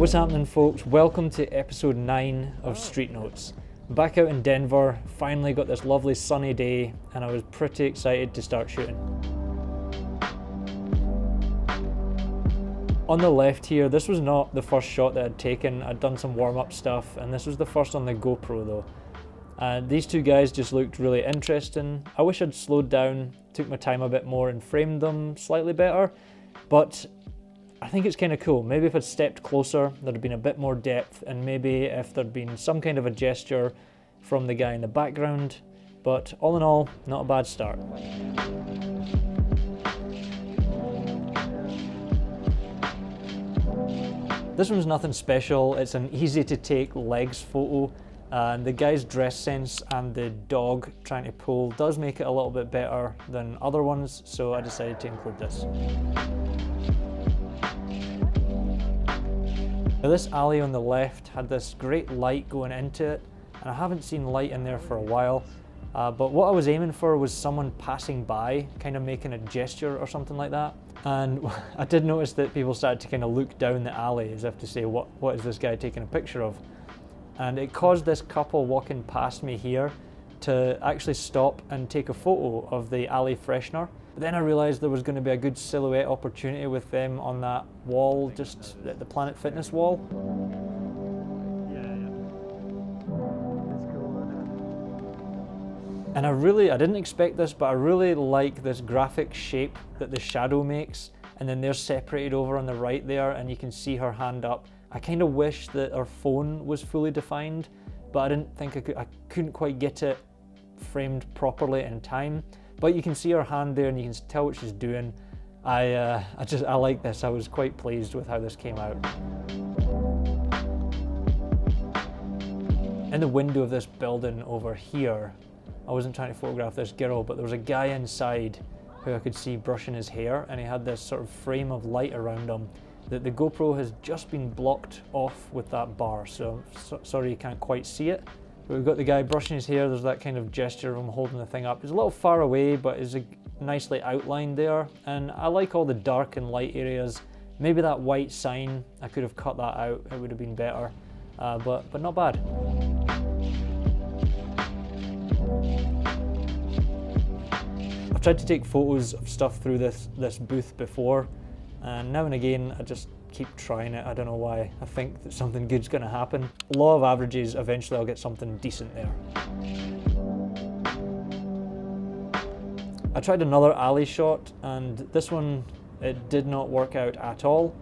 What's happening, folks? Welcome to episode 9 of Street Notes. I'm back out in Denver, finally got this lovely sunny day, and I was pretty excited to start shooting. On the left here, this was not the first shot that I'd taken. I'd done some warm-up stuff, and this was the first on the GoPro though. These two guys just looked really interesting. I wish I'd slowed down, took my time a bit more and framed them slightly better, but I think it's kind of cool. Maybe if I'd stepped closer, there'd have been a bit more depth, and maybe if there'd been some kind of a gesture from the guy in the background. But all in all, not a bad start. This one's nothing special. It's an easy to take legs photo. And the guy's dress sense and the dog trying to pull does make it a little bit better than other ones, so I decided to include this. Now, this alley on the left had this great light going into it, and I haven't seen light in there for a while, but what I was aiming for was someone passing by, kind of making a gesture or something like that. And I did notice that people started to kind of look down the alley as if to say, what is this guy taking a picture of? And it caused this couple walking past me here to actually stop and take a photo of the alley freshener. But then I realised there was going to be a good silhouette opportunity with them on that wall, just at the Planet Fitness wall. And I didn't expect this, but I really like this graphic shape that the shadow makes. And then they're separated over on the right there, and you can see her hand up. I kind of wish that her phone was fully defined, but I didn't think I couldn't quite get it framed properly in time. But you can see her hand there, and you can tell what she's doing. I like this. I was quite pleased with how this came out. In the window of this building over here, I wasn't trying to photograph this girl, but there was a guy inside who I could see brushing his hair, and he had this sort of frame of light around him that the GoPro has just been blocked off with that bar, so sorry you can't quite see it. But we've got the guy brushing his hair. There's that kind of gesture of him holding the thing up. It's a little far away, but it's nicely outlined there, and I like all the dark and light areas. Maybe that white sign, I could have cut that out, it would have been better, but not bad. I've tried to take photos of stuff through this booth before, and now and again I just keep trying it. I don't know why. I think that something good's going to happen. Law of averages, eventually I'll get something decent there. I tried another alley shot, and this one, it did not work out at all,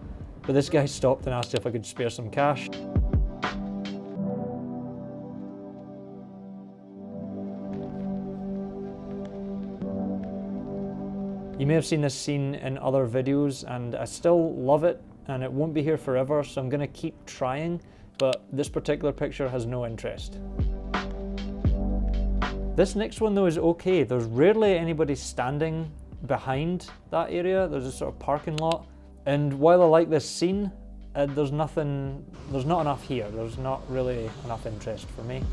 but this guy stopped and asked if I could spare some cash. You may have seen this scene in other videos, and I still love it, and it won't be here forever, so I'm going to keep trying, but this particular picture has no interest. This next one though is okay. There's rarely anybody standing behind that area. There's a sort of parking lot, and while I like this scene, there's not enough here. There's not really enough interest for me.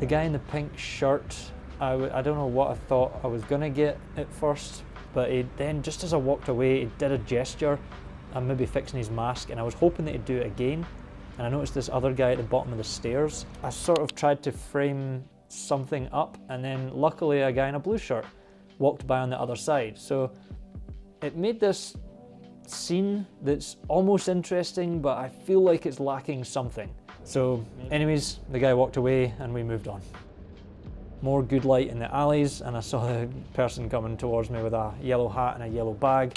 The guy in the pink shirt, I don't know what I thought I was gonna get at first, but then just as I walked away, he did a gesture and maybe fixing his mask, and I was hoping that he'd do it again. And I noticed this other guy at the bottom of the stairs. I sort of tried to frame something up, and then luckily a guy in a blue shirt walked by on the other side. So it made this scene that's almost interesting, but I feel like it's lacking something. So anyways, the guy walked away and we moved on. More good light in the alleys, and I saw the person coming towards me with a yellow hat and a yellow bag.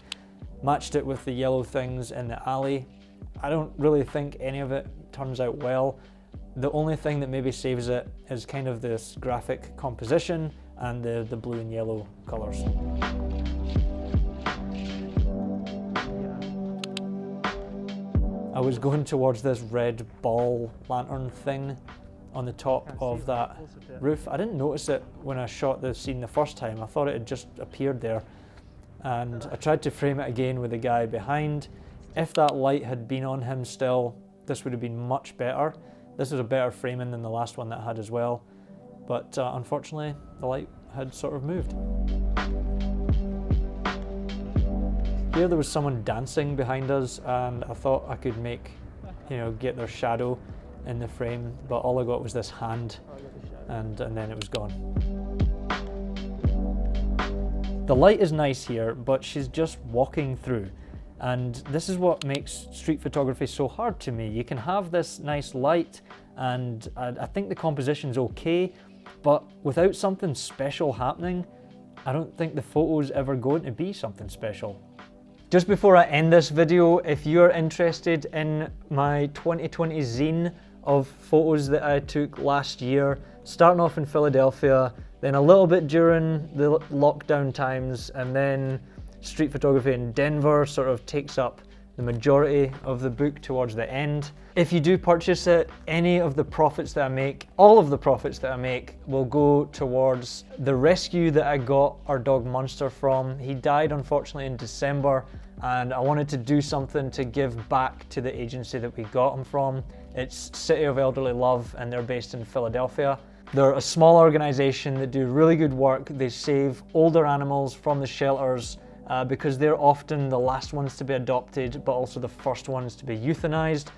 Matched it with the yellow things in the alley. I don't really think any of it turns out well. The only thing that maybe saves it is kind of this graphic composition and the blue and yellow colours. I was going towards this red ball lantern thing on the top of that roof. I didn't notice it when I shot the scene the first time. I thought it had just appeared there. And I tried to frame it again with the guy behind. If that light had been on him still, this would have been much better. This was a better framing than the last one that I had as well. But unfortunately, the light had sort of moved. Here there was someone dancing behind us, and I thought I could make, get their shadow in the frame, but all I got was this hand, and then it was gone. The light is nice here, but she's just walking through. And this is what makes street photography so hard to me. You can have this nice light, and I think the composition's okay, but without something special happening, I don't think the photo's ever going to be something special. Just before I end this video, if you're interested in my 2020 zine of photos that I took last year, starting off in Philadelphia, then a little bit during the lockdown times, and then street photography in Denver sort of takes up the majority of the book towards the end. If you do purchase it, any of the profits that I make, all of the profits that I make, will go towards the rescue that I got our dog Munster from. He died unfortunately in December, and I wanted to do something to give back to the agency that we got him from. It's City of Elderly Love, and they're based in Philadelphia. They're a small organization that do really good work. They save older animals from the shelters because they're often the last ones to be adopted, but also the first ones to be euthanized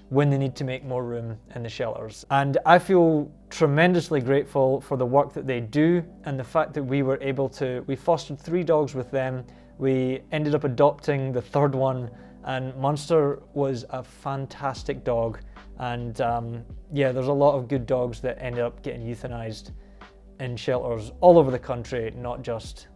when they need to make more room in the shelters. And I feel tremendously grateful for the work that they do, and the fact that we were able to, we fostered 3 dogs with them. We ended up adopting the 3rd one, and Munster was a fantastic dog. And yeah, there's a lot of good dogs that ended up getting euthanized in shelters all over the country, not just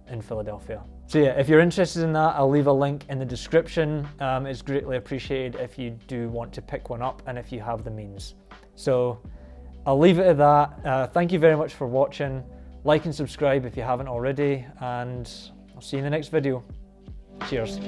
in Philadelphia. So yeah, if you're interested in that, I'll leave a link in the description. It's greatly appreciated if you do want to pick one up and if you have the means. So I'll leave it at that. Thank you very much for watching. Like and subscribe if you haven't already, and I'll see you in the next video. Cheers.